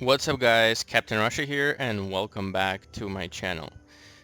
What's up guys, Captain Russia here and welcome back to my channel.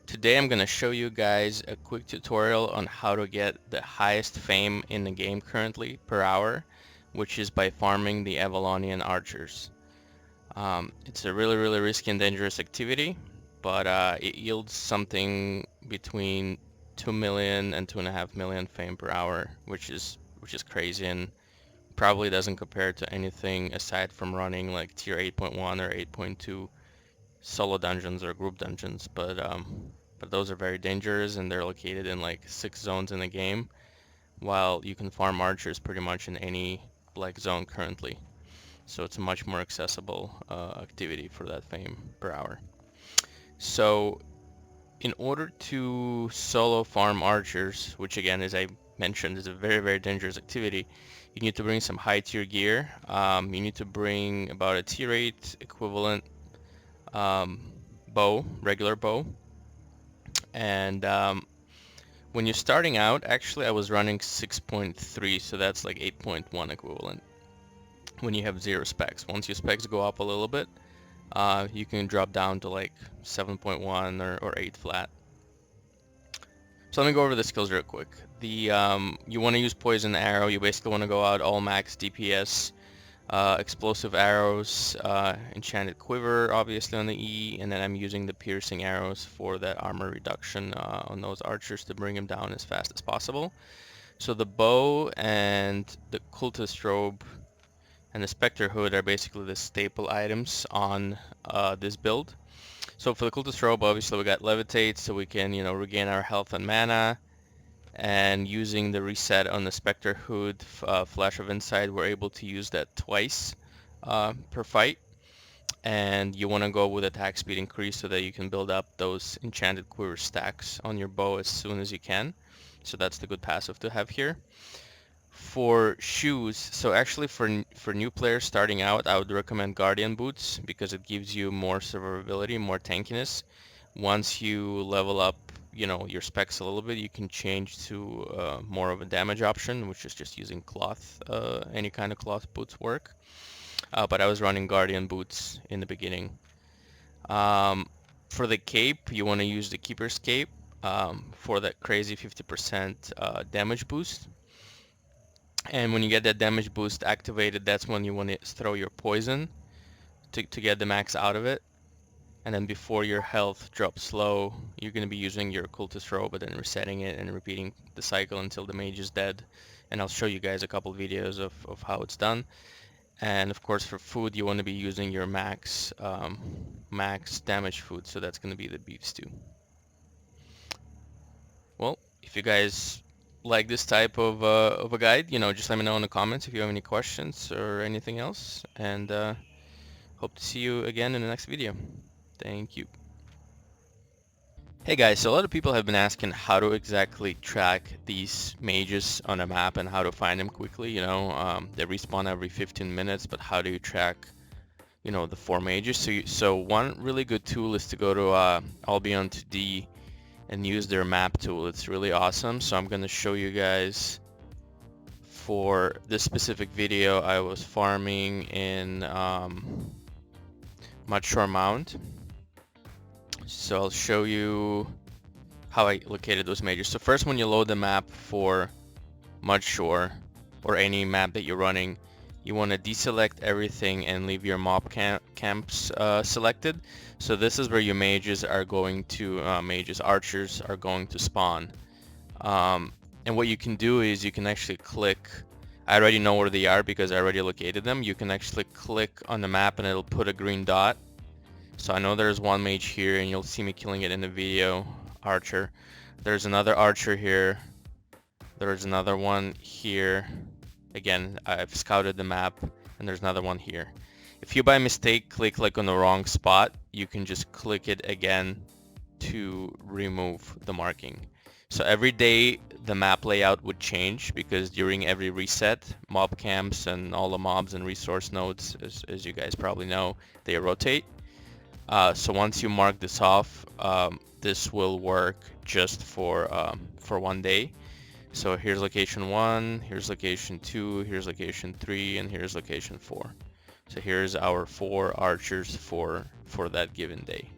Today I'm gonna show you guys a quick tutorial on how to get the highest fame in the game currently per hour, which is by farming the Avalonian archers. It's a really risky and dangerous activity, but it yields something between 2 million and 2.5 million fame per hour, which is crazy and probably doesn't compare to anything aside from running like tier 8.1 or 8.2 solo dungeons or group dungeons, but those are very dangerous and they're located in like 6 zones in the game, while you can farm archers pretty much in any like zone currently. So it's a much more accessible activity for that fame per hour. So in order to solo farm archers, which again, as I mentioned, is a very dangerous activity, you need to bring some high tier gear. You need to bring about a tier 8 equivalent bow, regular bow. And when you're starting out, actually I was running 6.3, so that's like 8.1 equivalent when you have 0 specs. Once your specs go up a little bit, you can drop down to like 7.1 or 8 flat. So let me go over the skills real quick. You want to use poison arrow. You basically want to go out all max DPS, explosive arrows, enchanted quiver obviously on the E, and then I'm using the piercing arrows for that armor reduction on those archers to bring them down as fast as possible. So the bow and the cultist robe and the specter hood are basically the staple items on this build. So for the cultist robe, obviously we got levitate, so we can, regain our health and mana. And using the reset on the specter hood, flash of insight, we're able to use that twice per fight. And you want to go with attack speed increase so that you can build up those enchanted quiver stacks on your bow as soon as you can. So that's the good passive to have here. For shoes, so actually for new players starting out, I would recommend Guardian boots because it gives you more survivability, more tankiness. Once you level up, your specs a little bit, you can change to more of a damage option, which is just using cloth. Any kind of cloth boots work. But I was running Guardian boots in the beginning. For the cape, you want to use the Keeper's Cape for that crazy 50% damage boost. And when you get that damage boost activated, that's when you want to throw your poison to get the max out of it. And then before your health drops low, you're going to be using your cultist robe, but then resetting it and repeating the cycle until the mage is dead. And I'll show you guys a couple videos of how it's done. And of course for food, you want to be using your max damage food, so that's going to be the beef stew. Well, if you guys like this type of a guide, just let me know in the comments if you have any questions or anything else, and hope to see you again in the next video. Thank you. Hey guys, so a lot of people have been asking how to exactly track these mages on a map and how to find them quickly. They respawn every 15 minutes, but how do you track, the 4 mages? So one really good tool is to go to Albion 2D and use their map tool. It's really awesome. So I'm going to show you guys. For this specific video, I was farming in Mudshore Mound. So I'll show you how I located those mages. So first, when you load the map for Mudshore or any map that you're running, you want to deselect everything and leave your mob camps selected. So this is where your mages are going to, archers are going to spawn. And what you can do is you can actually click, I already know where they are because I already located them. You can actually click on the map and it'll put a green dot. So I know there's one mage here and you'll see me killing it in the video, archer. There's another archer here. There's another one here. Again, I've scouted the map and there's another one here. If you by mistake click like on the wrong spot, you can just click it again to remove the marking. So every day the map layout would change because during every reset, mob camps and all the mobs and resource nodes, as you guys probably know, they rotate. So once you mark this off, this will work just for 1 day. So here's location 1, here's location 2, here's location 3, and here's location 4. So here's our 4 archers for that given day.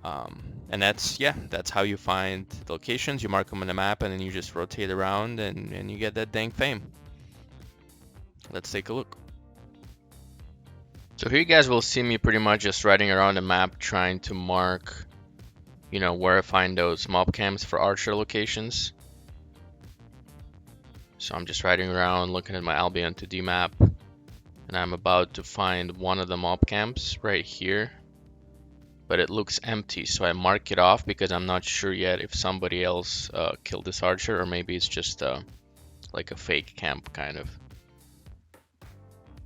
And that's how you find locations. You mark them on the map, and then you just rotate around, and you get that dang fame. Let's take a look. So here you guys will see me pretty much just riding around the map trying to mark, you know, where I find those mob camps for archer locations. So I'm just riding around looking at my Albion 2D map, and I'm about to find one of the mob camps right here, but it looks empty, so I mark it off because I'm not sure yet if somebody else killed this archer, or maybe it's just like a fake camp kind of.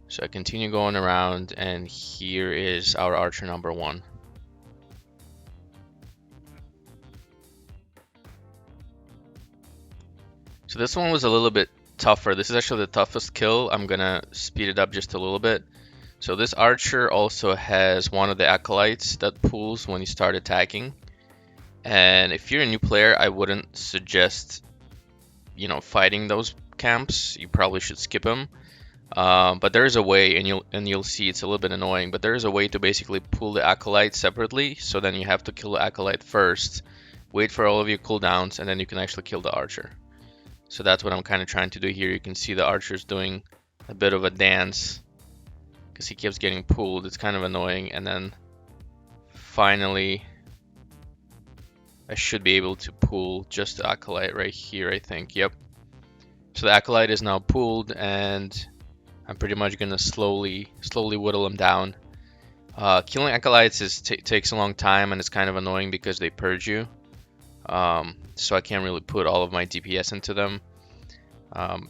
So I continue going around, and here is our archer number 1. So this one was a little bit tougher. This is actually the toughest kill. I'm gonna speed it up just a little bit. So this archer also has one of the acolytes that pulls when you start attacking. And if you're a new player, I wouldn't suggest, you know, fighting those camps. You probably should skip them. But there is a way, and you'll see it's a little bit annoying, but there is a way to basically pull the acolyte separately. So then you have to kill the acolyte first, wait for all of your cooldowns, and then you can actually kill the archer. So that's what I'm kind of trying to do here. You can see the archer's doing a bit of a dance because he keeps getting pulled. It's kind of annoying. And then finally, I should be able to pull just the acolyte right here, I think. Yep. So the acolyte is now pulled, and I'm pretty much gonna slowly whittle him down. Killing acolytes takes a long time, and it's kind of annoying because they purge you. So I can't really put all of my DPS into them.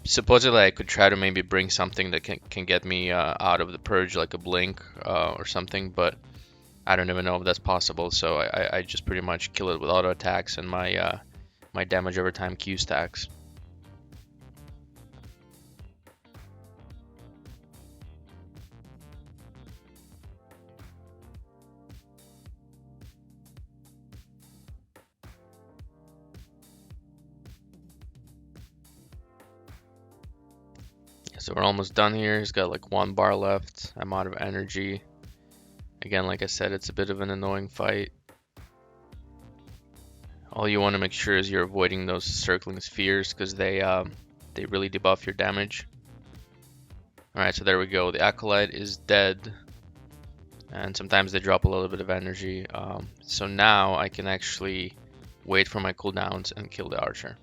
Supposedly I could try to maybe bring something that can get me out of the purge, like a blink or something, but I don't even know if that's possible. So I just pretty much kill it with auto attacks and my my damage over time Q stacks. So we're almost done here. He's got like 1 bar left. I'm out of energy. Again, like I said, it's a bit of an annoying fight. All you want to make sure is you're avoiding those circling spheres because they really debuff your damage. Alright, so there we go. The acolyte is dead. And sometimes they drop a little bit of energy. So now I can actually wait for my cooldowns and kill the archer.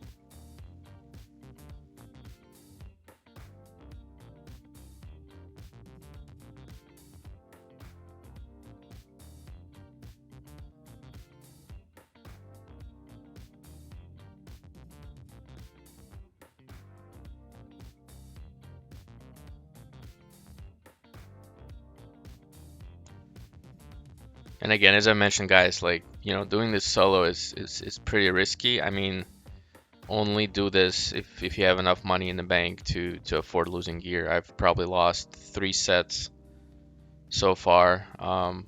And again, as I mentioned, guys, like, you know, doing this solo is pretty risky. I mean, only do this if you have enough money in the bank to afford losing gear. I've probably lost 3 sets so far.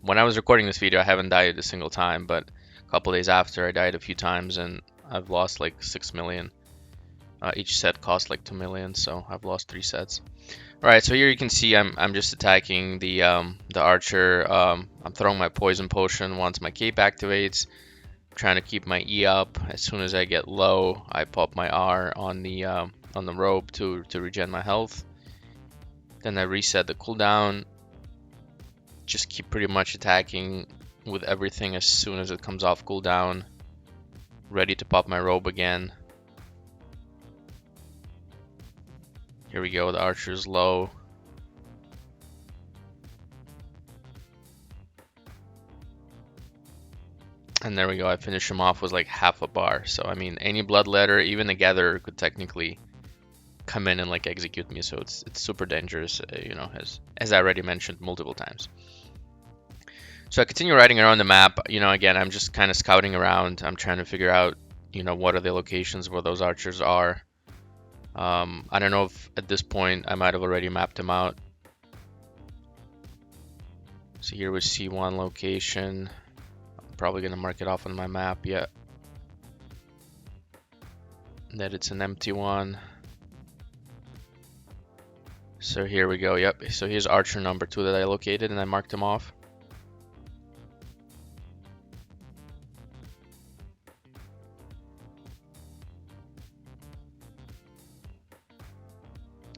When I was recording this video, I haven't died a single time, but a couple days after, I died a few times, and I've lost like 6 million. Each set cost like 2 million, so I've lost 3 sets. Alright, so here you can see I'm just attacking the archer. I'm throwing my poison potion once my cape activates. I'm trying to keep my E up. As soon as I get low, I pop my R on the robe to regen my health. Then I reset the cooldown. Just keep pretty much attacking with everything as soon as it comes off cooldown. Ready to pop my robe again. Here we go, the archer's low. And there we go, I finish him off with like half a bar. So I mean, any bloodletter, even a gatherer could technically come in and like execute me. So it's super dangerous, you know, as I already mentioned multiple times. So I continue riding around the map. You know, again, I'm just kind of scouting around. I'm trying to figure out, you know, what are the locations where those archers are. I don't know if at this point I might have already mapped them out. So here we see one location. I'm probably going to mark it off on my map yet. That it's an empty one. So here we go. Yep. So here's archer number 2 that I located and I marked him off.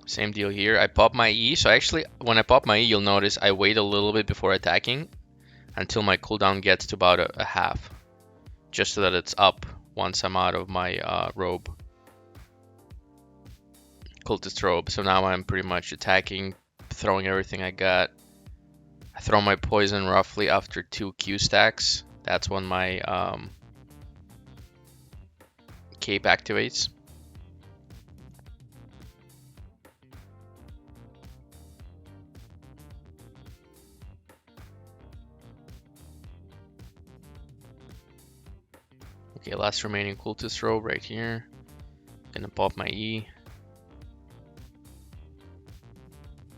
Same deal here. I pop my E. So actually, when I pop my E, you'll notice I wait a little bit before attacking until my cooldown gets to about a half, just so that it's up once I'm out of my robe. Cultist robe. So now I'm pretty much attacking, throwing everything I got. I throw my poison roughly after 2 Q stacks. That's when my cape activates. Okay, last remaining cultist robe right here. Gonna pop my E.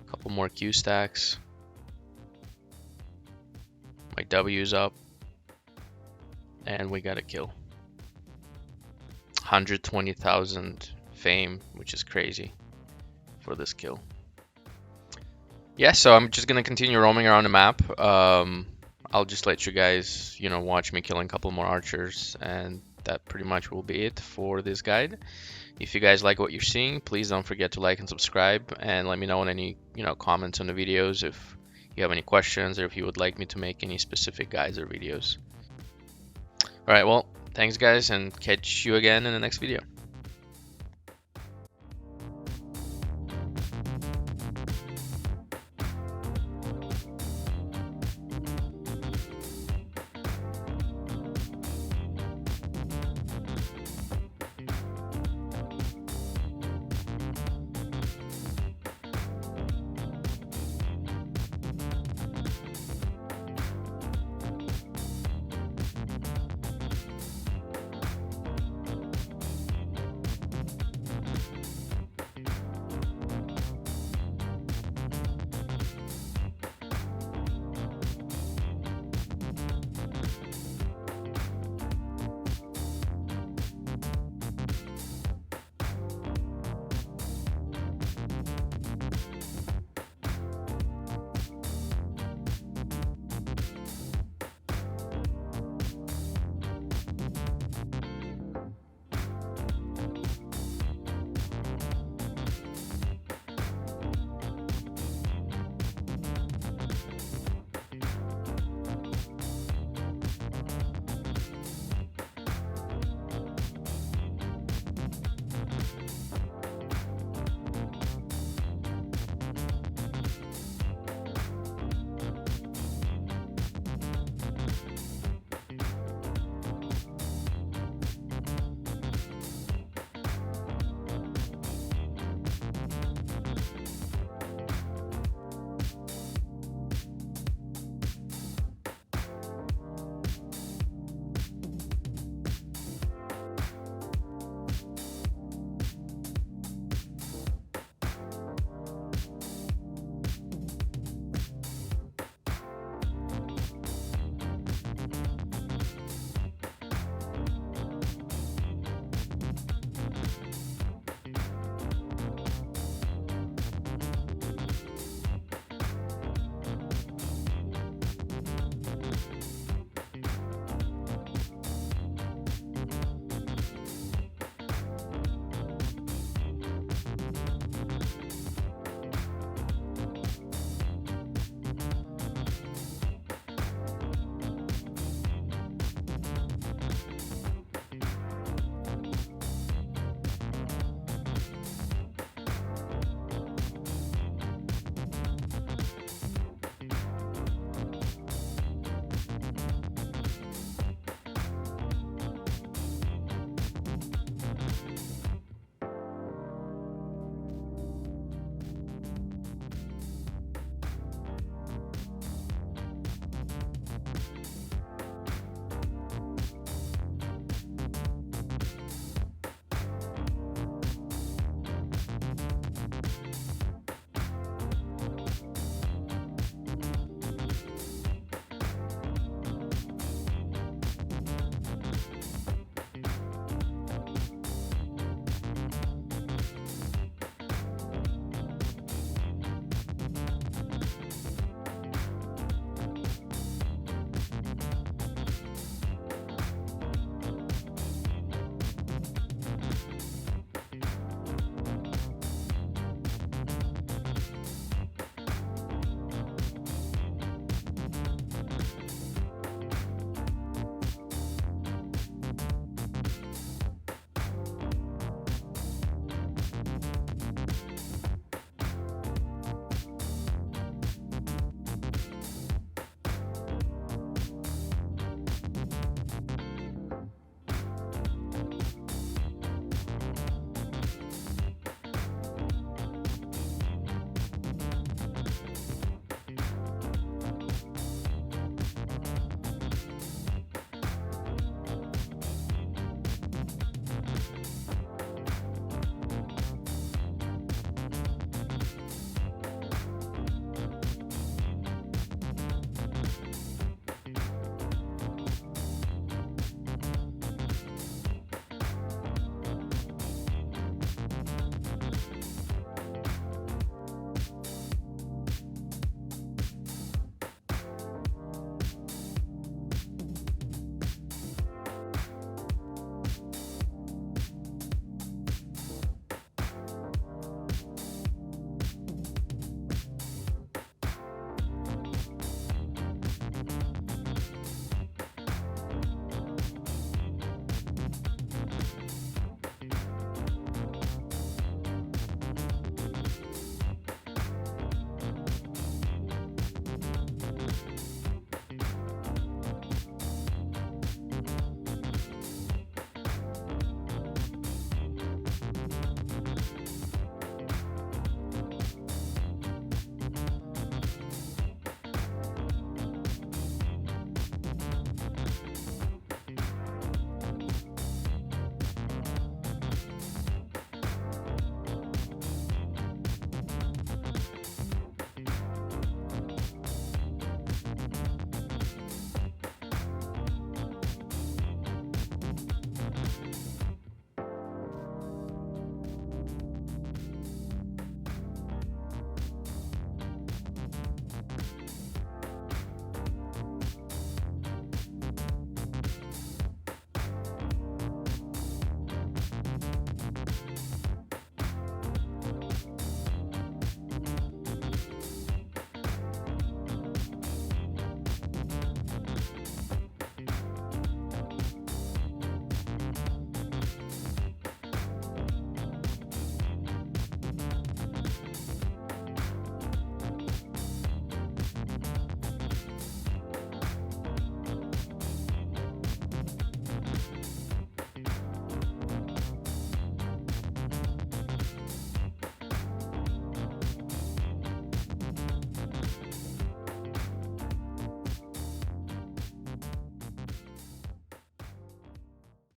Couple more Q stacks. My W's up. And we got a kill. 120,000 fame, which is crazy for this kill. Yeah, so I'm just gonna continue roaming around the map. I'll just let you guys, watch me killing a couple more archers, and that pretty much will be it for this guide. If you guys like what you're seeing, please don't forget to like and subscribe, and let me know in any, comments on the videos if you have any questions or if you would like me to make any specific guides or videos. All right, well, thanks guys, and catch you again in the next video.